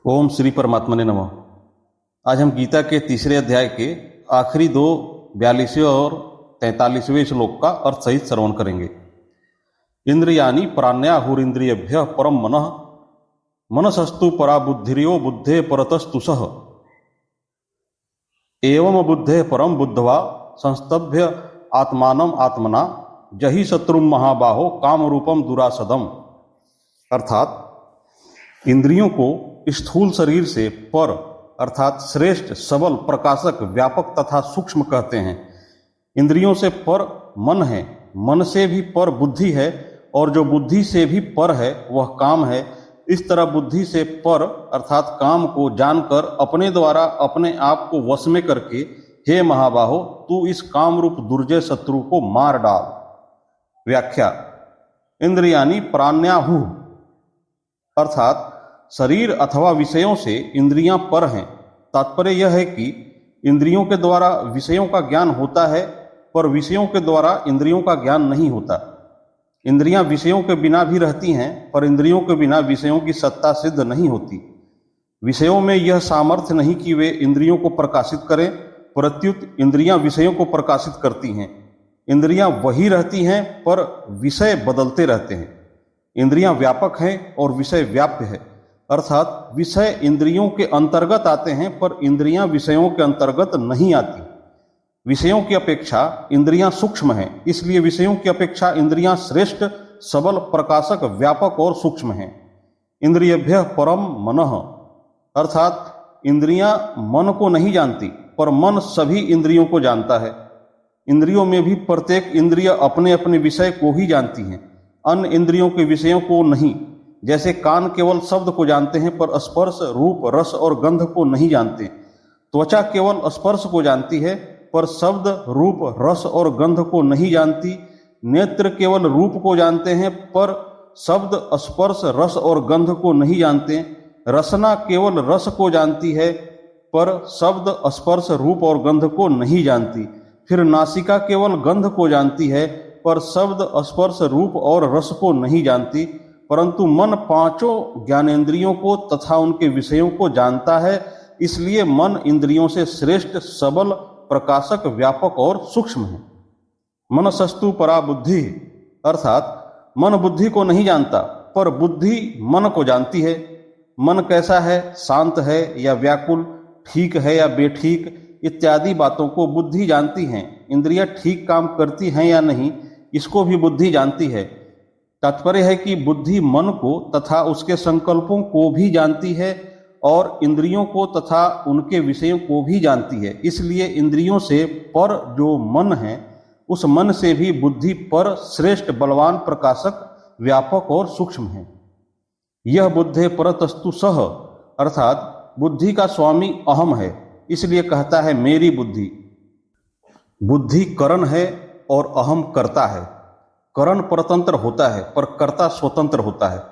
ओम श्री परमात्मा ने नमः। आज हम गीता के तीसरे अध्याय के आखिरी दो 42वें और 43वें श्लोक का अर्थ सहित श्रवण करेंगे। इंद्रियाणि प्राण्याहुरिंद्रियभ्यः परम मनः मनसस्तु परा बुद्धिर्यो बुद्धे परतस्तुषः एवं बुद्धे परम बुद्धवा संस्तभ्य आत्मानम आत्मना जहि शत्रुम महाबाहो काम रूपम दुरासदम। अर्थात इंद्रियों को स्थूल शरीर से पर अर्थात श्रेष्ठ, सबल, प्रकाशक, व्यापक तथा सूक्ष्म कहते हैं। इंद्रियों से पर मन है, मन से भी पर बुद्धि है और जो बुद्धि से भी पर है वह काम है। इस तरह बुद्धि से पर अर्थात काम को जानकर अपने द्वारा अपने आप को वश में करके हे महाबाहो तू इस काम रूप दुर्जय शत्रु को मार डाल। व्याख्या। इंद्रियाणि प्राण्याहु अर्थात शरीर अथवा विषयों से इंद्रियां पर हैं। तात्पर्य यह है कि इंद्रियों के द्वारा विषयों का ज्ञान होता है पर विषयों के द्वारा इंद्रियों का ज्ञान नहीं होता। इंद्रियां विषयों के बिना भी रहती हैं पर इंद्रियों के बिना विषयों की सत्ता सिद्ध नहीं होती। विषयों में यह सामर्थ्य नहीं कि वे इंद्रियों को प्रकाशित करें, प्रत्युत इंद्रियां विषयों को प्रकाशित करती हैं। इंद्रियां वही रहती हैं पर विषय बदलते रहते हैं। इंद्रियां व्यापक हैं और विषय व्याप्य है, अर्थात विषय इंद्रियों के अंतर्गत आते हैं पर इंद्रियां विषयों के अंतर्गत नहीं आती। विषयों की अपेक्षा इंद्रियां सूक्ष्म हैं, इसलिए विषयों की अपेक्षा इंद्रियां श्रेष्ठ, सबल, प्रकाशक, व्यापक और सूक्ष्म हैं। इंद्रियभ्यः परम मनः अर्थात इंद्रियां मन को नहीं जानती पर मन सभी इंद्रियों को जानता है। इंद्रियों में भी प्रत्येक इंद्रिय अपने अपने विषय को ही जानती हैं, अन्य इंद्रियों के विषयों को नहीं। जैसे कान केवल शब्द को जानते हैं पर स्पर्श, रूप, रस और गंध को नहीं जानते। त्वचा केवल स्पर्श को जानती है पर शब्द, रूप, रस और गंध को नहीं जानती। नेत्र केवल रूप को जानते हैं पर शब्द, स्पर्श, रस और गंध को नहीं जानते। रसना केवल रस को जानती है पर शब्द, स्पर्श, रूप और गंध को नहीं जानती। फिर नासिका केवल गंध को जानती है पर शब्द, स्पर्श, रूप और रस को नहीं जानती। परंतु मन पांचों ज्ञानेंद्रियों को तथा उनके विषयों को जानता है, इसलिए मन इंद्रियों से श्रेष्ठ, सबल, प्रकाशक, व्यापक और सूक्ष्म है। मनसस्तु परा बुद्धि अर्थात मन बुद्धि को नहीं जानता पर बुद्धि मन को जानती है। मन कैसा है, शांत है या व्याकुल, ठीक है या बेठीक इत्यादि बातों को बुद्धि जानती है। इंद्रियां ठीक काम करती हैं या नहीं इसको भी बुद्धि जानती है। तात्पर्य है कि बुद्धि मन को तथा उसके संकल्पों को भी जानती है और इंद्रियों को तथा उनके विषयों को भी जानती है। इसलिए इंद्रियों से पर जो मन है उस मन से भी बुद्धि पर श्रेष्ठ, बलवान, प्रकाशक, व्यापक और सूक्ष्म है। यह बुद्धे परतस्तु सह अर्थात बुद्धि का स्वामी अहम है, इसलिए कहता है मेरी बुद्धि। बुद्धि करण है और अहम कर्ता है। करण परतंत्र होता है पर कर्ता स्वतंत्र होता है।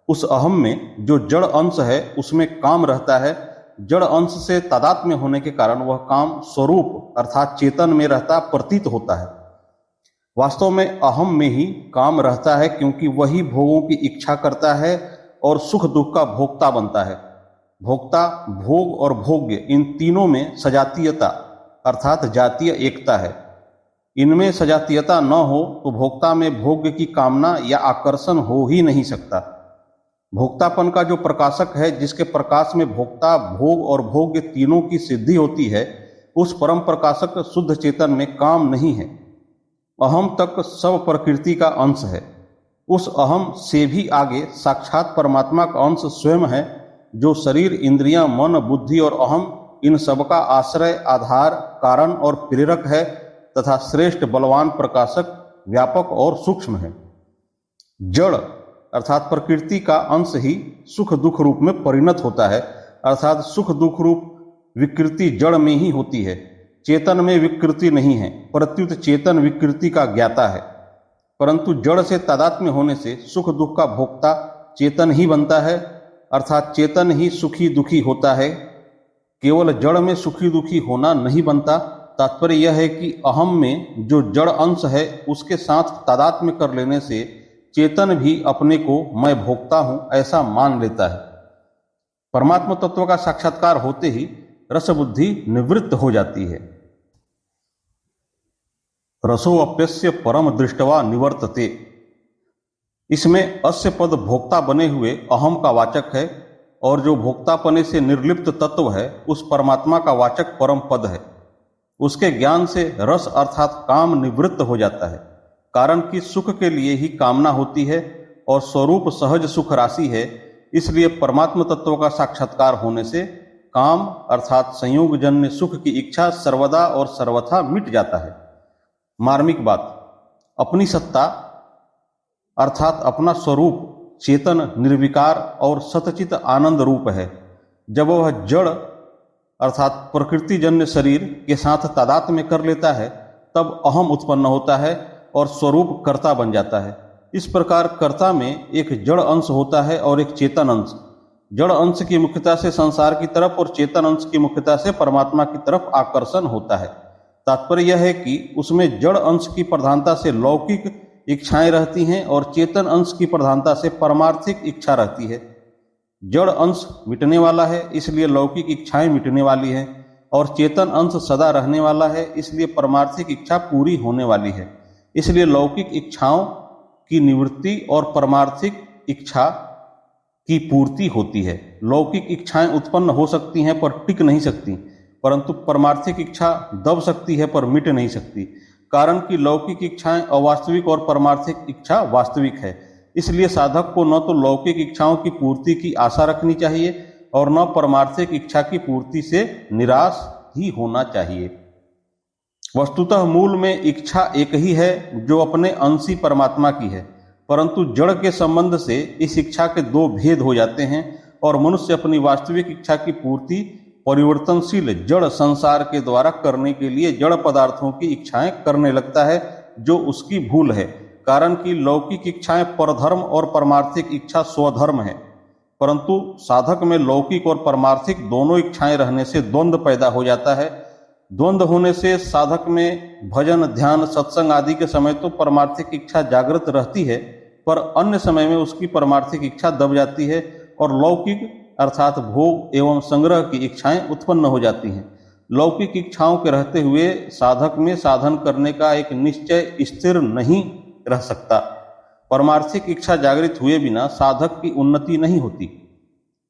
उस अहम में जो जड़ अंश है उसमें काम रहता है। जड़ अंश से तादात्म्य होने के कारण वह काम स्वरूप अर्थात चेतन में रहता प्रतीत होता है। वास्तव में अहम में ही काम रहता है क्योंकि वही भोगों की इच्छा करता है और सुख दुख का भोक्ता बनता है। भोक्ता, भोग और भोग्य इन तीनों में सजातीयता अर्थात जातीय एकता है। इनमें सजातीयता न हो तो भोक्ता में भोग्य की कामना या आकर्षण हो ही नहीं सकता। भोक्तापन का जो प्रकाशक है, जिसके प्रकाश में भोक्ता, भोग और भोग्य तीनों की सिद्धि होती है, उस परम प्रकाशक शुद्ध चेतन में काम नहीं है। अहम तक सब प्रकृति का अंश है। उस अहम से भी आगे साक्षात परमात्मा का अंश स्वयं है, जो शरीर, इंद्रियां, मन, बुद्धि और अहम इन सबका आश्रय, आधार, कारण और प्रेरक है तथा श्रेष्ठ, बलवान, प्रकाशक, व्यापक और सूक्ष्म है। जड़ अर्थात प्रकृति का अंश ही सुख दुख रूप में परिणत होता है, अर्थात सुख दुख रूप विकृति जड़ में ही होती है। चेतन में विकृति नहीं है, प्रत्युत चेतन विकृति का ज्ञाता है। परंतु जड़ से तादात्म्य होने से सुख दुख का भोक्ता चेतन ही बनता है, अर्थात चेतन ही सुखी दुखी होता है। केवल जड़ में सुखी दुखी होना नहीं बनता। तात्पर्य यह है कि अहम में जो जड़ अंश है उसके साथ तादात्म्य कर लेने से चेतन भी अपने को मैं भोगता हूं ऐसा मान लेता है। परमात्म तत्व का साक्षात्कार होते ही रस बुद्धि निवृत्त हो जाती है। रसोऽप्यस्य परम दृष्टवा निवर्तते, इसमें अस्य पद भोक्ता बने हुए अहम का वाचक है और जो भोक्तापने से निर्लिप्त तत्व है उस परमात्मा का वाचक परम पद है। उसके ज्ञान से रस अर्थात काम निवृत्त हो जाता है, कारण कि सुख के लिए ही कामना होती है और स्वरूप सहज सुख राशि है। इसलिए परमात्म तत्व का साक्षात्कार होने से काम अर्थात संयोग जन्य सुख की इच्छा सर्वदा और सर्वथा मिट जाता है। मार्मिक बात, अपनी सत्ता अर्थात अपना स्वरूप चेतन निर्विकार और सतचित आनंद रूप है। जब वह जड़ अर्थात प्रकृति जन्य शरीर के साथ तादात्म्य कर लेता है तब अहम उत्पन्न होता है और स्वरूप कर्ता बन जाता है। इस प्रकार कर्ता में एक जड़ अंश होता है और एक चेतन अंश। जड़ अंश की मुख्यता से संसार की तरफ और चेतन अंश की मुख्यता से परमात्मा की तरफ आकर्षण होता है। तात्पर्य यह है कि उसमें जड़ अंश की प्रधानता से लौकिक इच्छाएं रहती हैं और चेतन अंश की प्रधानता से परमार्थिक इच्छा रहती है। जड़ अंश मिटने वाला है इसलिए लौकिक इच्छाएं मिटने वाली हैं और चेतन अंश सदा रहने वाला है इसलिए परमार्थिक इच्छा पूरी होने वाली है। इसलिए लौकिक इच्छाओं की निवृत्ति और परमार्थिक इच्छा की पूर्ति होती है। लौकिक इच्छाएं उत्पन्न हो सकती हैं पर टिक नहीं सकती, परंतु परमार्थिक इच्छा दब सकती है पर मिट नहीं सकती, कारण कि लौकिक इच्छाएं अवास्तविक और परमार्थिक इच्छा वास्तविक है। इसलिए साधक को न तो लौकिक इच्छाओं की पूर्ति की आशा रखनी चाहिए और न परमार्थिक इच्छा की पूर्ति से निराश ही होना चाहिए। वस्तुतः मूल में इच्छा एक ही है जो अपने अंशी परमात्मा की है, परंतु जड़ के संबंध से इस इच्छा के दो भेद हो जाते हैं और मनुष्य अपनी वास्तविक इच्छा की पूर्ति परिवर्तनशील जड़ संसार के द्वारा करने के लिए जड़ पदार्थों की इच्छाएं करने लगता है, जो उसकी भूल है। कारण कि लौकिक इच्छाएं परधर्म और परमार्थिक इच्छा स्वधर्म है, परंतु साधक में लौकिक और परमार्थिक दोनों इच्छाएं रहने से द्वंद्व पैदा हो जाता है। द्वंद्व होने से साधक में भजन ध्यान सत्संग आदि के समय तो परमार्थिक इच्छा जागृत रहती है, पर अन्य समय में उसकी परमार्थिक इच्छा दब जाती है और लौकिक अर्थात भोग एवं संग्रह की इच्छाएं उत्पन्न हो जाती हैं। लौकिक इच्छाओं के रहते हुए साधक में साधन करने का एक निश्चय स्थिर नहीं रह सकता। परमार्थिक इच्छा जागृत हुए बिना साधक की उन्नति नहीं होती।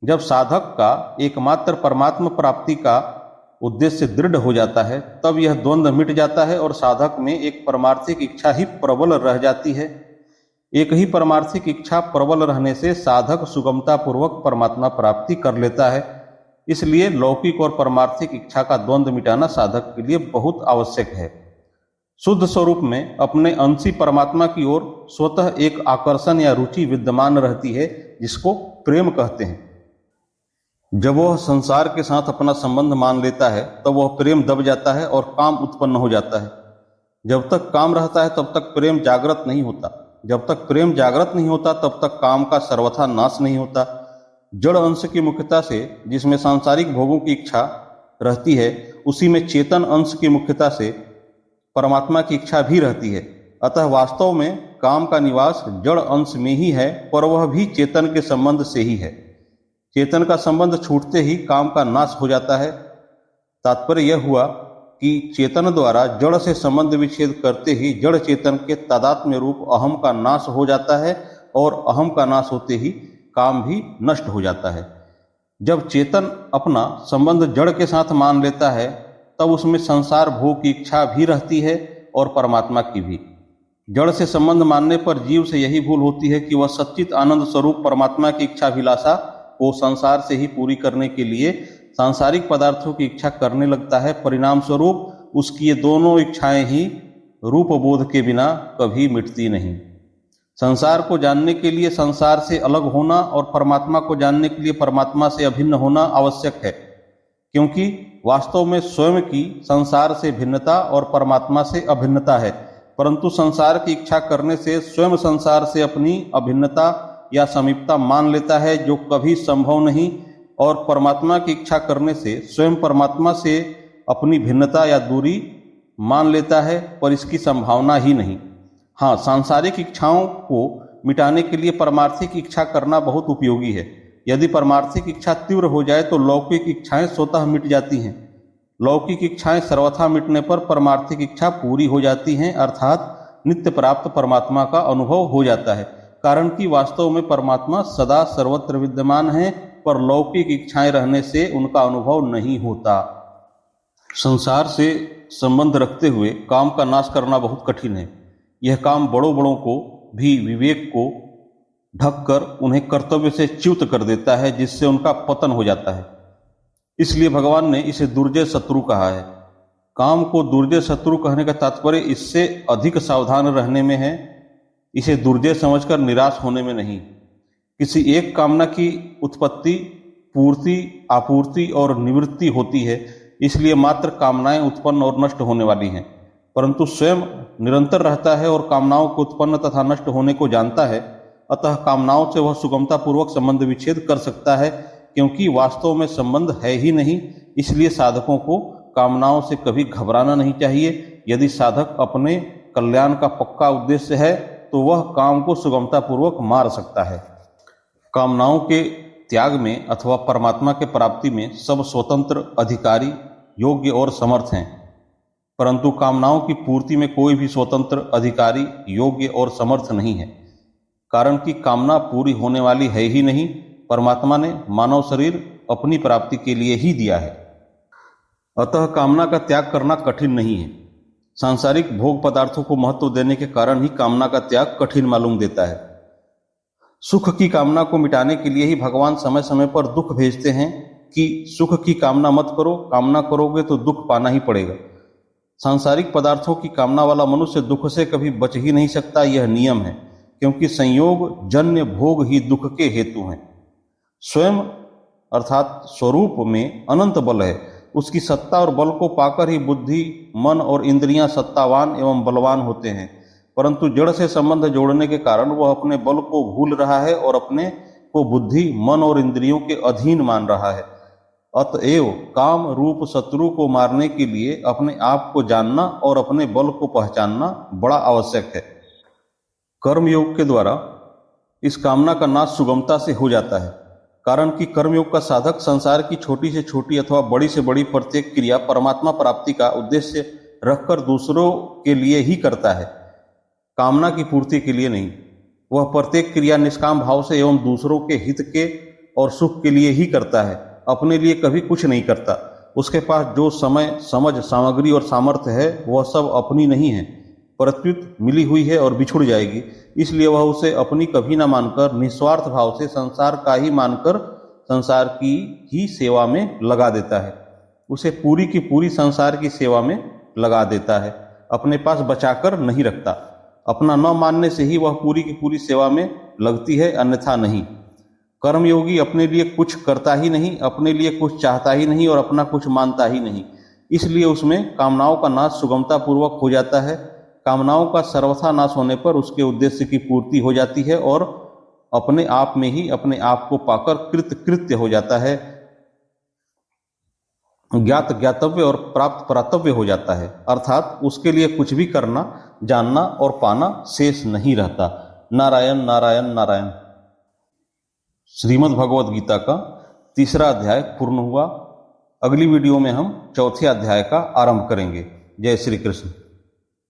जब साधक का एकमात्र परमात्मा प्राप्ति का उद्देश्य दृढ़ हो जाता है तब यह द्वंद्व मिट जाता है और साधक में एक परमार्थिक इच्छा ही प्रबल रह जाती है। एक ही परमार्थिक इच्छा प्रबल रहने से साधक सुगमता पूर्वक परमात्मा प्राप्ति कर लेता है। इसलिए लौकिक और परमार्थिक इच्छा का द्वंद्व मिटाना साधक के लिए बहुत आवश्यक है। शुद्ध स्वरूप में अपने अंशी परमात्मा की ओर स्वतः एक आकर्षण या रुचि विद्यमान रहती है, जिसको प्रेम कहते हैं। जब वह संसार के साथ अपना संबंध मान लेता है तब वह प्रेम दब जाता है और काम उत्पन्न हो जाता है। जब तक काम रहता है तब तक प्रेम जागृत नहीं होता। जब तक प्रेम जागृत नहीं होता तब तक काम का सर्वथा नाश नहीं होता। जड़ अंश की मुख्यता से जिसमें सांसारिक भोगों की इच्छा रहती है, उसी में चेतन अंश की मुख्यता से परमात्मा की इच्छा भी रहती है। अतः वास्तव में काम का निवास जड़ अंश में ही है, पर वह भी चेतन के संबंध से ही है। चेतन का संबंध छूटते ही काम का नाश हो जाता है। तात्पर्य यह हुआ कि चेतन द्वारा जड़ से संबंध विच्छेद करते ही जड़ चेतन के तादात्म्य रूप अहम का नाश हो जाता है और अहम का नाश होते ही काम भी नष्ट हो जाता है। जब चेतन अपना संबंध जड़ के साथ मान लेता है तब उसमें संसार भोग की इच्छा भी रहती है और परमात्मा की भी। जड़ से संबंध मानने पर जीव से यही भूल होती है कि वह सच्चित आनंद स्वरूप परमात्मा की इच्छाभिलाषा को संसार से ही पूरी करने के लिए सांसारिक पदार्थों की इच्छा करने लगता है। परिणाम स्वरूप उसकी ये दोनों इच्छाएं ही रूप बोध के बिना कभी मिटती नहीं। संसार को जानने के लिए संसार से अलग होना और परमात्मा को जानने के लिए परमात्मा से अभिन्न होना आवश्यक है, क्योंकि वास्तव में स्वयं की संसार से भिन्नता और परमात्मा से अभिन्नता है। परंतु संसार की इच्छा करने से स्वयं संसार से अपनी अभिन्नता या समीपता मान लेता है, जो कभी संभव नहीं, और परमात्मा की इच्छा करने से स्वयं परमात्मा से अपनी भिन्नता या दूरी मान लेता है, पर इसकी संभावना ही नहीं। हाँ, सांसारिक इच्छाओं को मिटाने के लिए परमार्थिक इच्छा करना बहुत उपयोगी है, यदि परमार्थिक इच्छा तीव्र हो जाए तो लौकिक इच्छाएं स्वतः मिट जाती हैं। लौकिक इच्छाएं सर्वथा मिटने पर परमार्थिक इच्छा पूरी हो जाती हैं, अर्थात नित्य प्राप्त परमात्मा का अनुभव हो जाता है। कारण कि वास्तव में परमात्मा सदा सर्वत्र विद्यमान है, पर लौकिक इच्छाएं रहने से उनका अनुभव नहीं होता। संसार से संबंध रखते हुए काम का नाश करना बहुत कठिन है। यह काम बड़ों बड़ों को भी विवेक को ढककर उन्हें कर्तव्य से च्युत कर देता है, जिससे उनका पतन हो जाता है। इसलिए भगवान ने इसे दुर्जय शत्रु कहा है। काम को दुर्जय शत्रु कहने का तात्पर्य इससे अधिक सावधान रहने में है, इसे दुर्जय समझकर निराश होने में नहीं। किसी एक कामना की उत्पत्ति, पूर्ति, आपूर्ति और निवृत्ति होती है, इसलिए मात्र कामनाएं उत्पन्न और नष्ट होने वाली हैं। परंतु स्वयं निरंतर रहता है और कामनाओं को उत्पन्न तथा नष्ट होने को जानता है, अतः कामनाओं से वह सुगमतापूर्वक संबंध विच्छेद कर सकता है, क्योंकि वास्तव में संबंध है ही नहीं। इसलिए साधकों को कामनाओं से कभी घबराना नहीं चाहिए। यदि साधक अपने कल्याण का पक्का उद्देश्य है तो वह काम को सुगमतापूर्वक मार सकता है। कामनाओं के त्याग में अथवा परमात्मा के प्राप्ति में सब स्वतंत्र, अधिकारी, योग्य और समर्थ हैं, परंतु कामनाओं की पूर्ति में कोई भी स्वतंत्र, अधिकारी, योग्य और समर्थ नहीं है। कारण कि कामना पूरी होने वाली है ही नहीं। परमात्मा ने मानव शरीर अपनी प्राप्ति के लिए ही दिया है, अतः कामना का त्याग करना कठिन नहीं है। सांसारिक भोग पदार्थों को महत्व देने के कारण ही कामना का त्याग कठिन मालूम देता है। सुख की कामना को मिटाने के लिए ही भगवान समय समय पर दुख भेजते हैं कि सुख की कामना मत करो, कामना करोगे तो दुख पाना ही पड़ेगा। सांसारिक पदार्थों की कामना वाला मनुष्य दुख से कभी बच ही नहीं सकता, यह नियम है, क्योंकि संयोग जन्य भोग ही दुख के हेतु हैं। स्वयं अर्थात स्वरूप में अनंत बल है। उसकी सत्ता और बल को पाकर ही बुद्धि, मन और इंद्रियां सत्तावान एवं बलवान होते हैं, परंतु जड़ से संबंध जोड़ने के कारण वह अपने बल को भूल रहा है और अपने को बुद्धि, मन और इंद्रियों के अधीन मान रहा है। अतएव काम रूप शत्रु को मारने के लिए अपने आप को जानना और अपने बल को पहचानना बड़ा आवश्यक है। कर्मयोग के द्वारा इस कामना का नाश सुगमता से हो जाता है, कारण कि कर्मयोग का साधक संसार की छोटी से छोटी अथवा बड़ी से बड़ी प्रत्येक क्रिया परमात्मा प्राप्ति का उद्देश्य रखकर दूसरों के लिए ही करता है, कामना की पूर्ति के लिए नहीं। वह प्रत्येक क्रिया निष्काम भाव से एवं दूसरों के हित के और सुख के लिए ही करता है, अपने लिए कभी कुछ नहीं करता। उसके पास जो समय, समझ, सामग्री और सामर्थ्य है वह सब अपनी नहीं है, प्रत्युत मिली हुई है और बिछुड़ जाएगी। इसलिए वह उसे अपनी कभी न मानकर निस्वार्थ भाव से संसार का ही मानकर संसार की ही सेवा में लगा देता है। उसे पूरी की पूरी संसार की सेवा में लगा देता है, अपने पास बचाकर नहीं रखता। अपना न मानने से ही वह पूरी की पूरी सेवा में लगती है, अन्यथा नहीं। कर्मयोगी अपने लिए कुछ करता ही नहीं, अपने लिए कुछ चाहता ही नहीं और अपना कुछ मानता ही नहीं। इसलिए उसमें कामनाओं का नाश सुगमता पूर्वक हो जाता है। कामनाओं का सर्वथा नाश होने पर उसके उद्देश्य की पूर्ति हो जाती है और अपने आप में ही अपने आप को पाकर कृत्य हो जाता है, ज्ञात ज्ञातव्य और प्राप्त प्राप्तव्य हो जाता है, अर्थात उसके लिए कुछ भी करना, जानना और पाना शेष नहीं रहता। नारायण नारायण नारायण। श्रीमद् भगवद गीता का 3रा अध्याय पूर्ण हुआ। अगली वीडियो में हम 4थे अध्याय का आरंभ करेंगे। जय श्री कृष्ण।